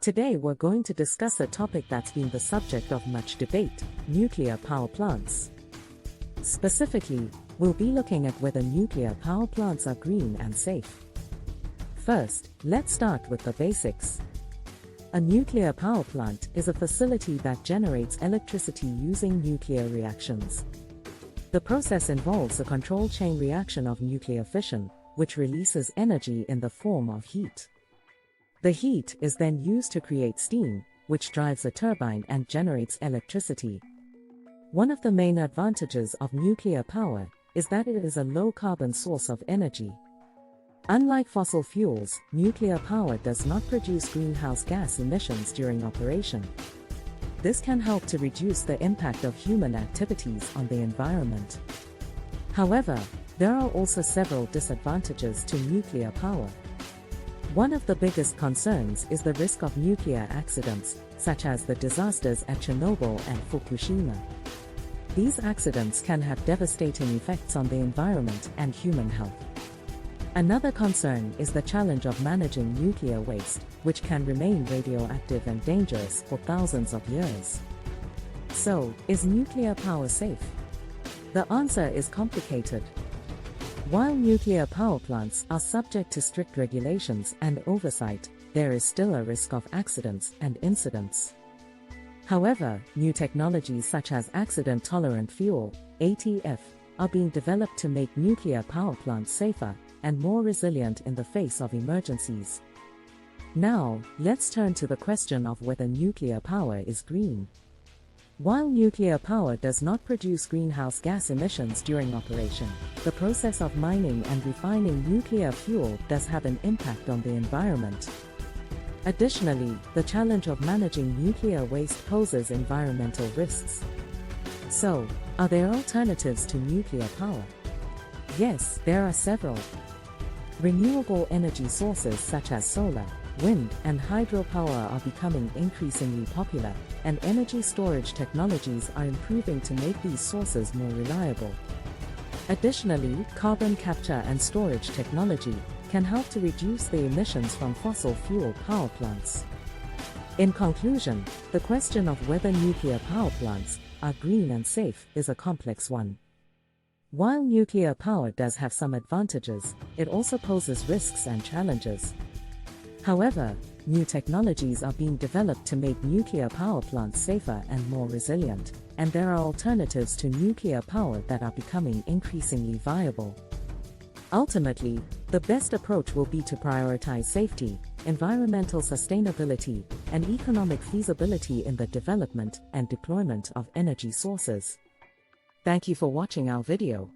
Today we're going to discuss a topic that's been the subject of much debate: nuclear power plants. Specifically, we'll be looking at whether nuclear power plants are green and safe. First, let's start with the basics. A nuclear power plant is a facility that generates electricity using nuclear reactions. The process involves a controlled chain reaction of nuclear fission, which releases energy in the form of heat. The heat is then used to create steam, which drives a turbine and generates electricity. One of the main advantages of nuclear power is that it is a low-carbon source of energy. Unlike fossil fuels, nuclear power does not produce greenhouse gas emissions during operation. This can help to reduce the impact of human activities on the environment. However, there are also several disadvantages to nuclear power. One of the biggest concerns is the risk of nuclear accidents, such as the disasters at Chernobyl and Fukushima. These accidents can have devastating effects on the environment and human health. Another concern is the challenge of managing nuclear waste, which can remain radioactive and dangerous for thousands of years. So, is nuclear power safe? The answer is complicated. While nuclear power plants are subject to strict regulations and oversight, there is still a risk of accidents and incidents. However, new technologies such as accident-tolerant fuel, ATF, are being developed to make nuclear power plants safer and more resilient in the face of emergencies. Now, let's turn to the question of whether nuclear power is green. While nuclear power does not produce greenhouse gas emissions during operation, the process of mining and refining nuclear fuel does have an impact on the environment. Additionally, the challenge of managing nuclear waste poses environmental risks. So, are there alternatives to nuclear power? Yes, there are several. Renewable energy sources such as solar, wind, and hydropower are becoming increasingly popular, and energy storage technologies are improving to make these sources more reliable. Additionally, carbon capture and storage technology can help to reduce the emissions from fossil fuel power plants. In conclusion, the question of whether nuclear power plants are green and safe is a complex one. While nuclear power does have some advantages, it also poses risks and challenges. However, new technologies are being developed to make nuclear power plants safer and more resilient, and there are alternatives to nuclear power that are becoming increasingly viable. Ultimately, the best approach will be to prioritize safety, environmental sustainability, and economic feasibility in the development and deployment of energy sources. Thank you for watching our video.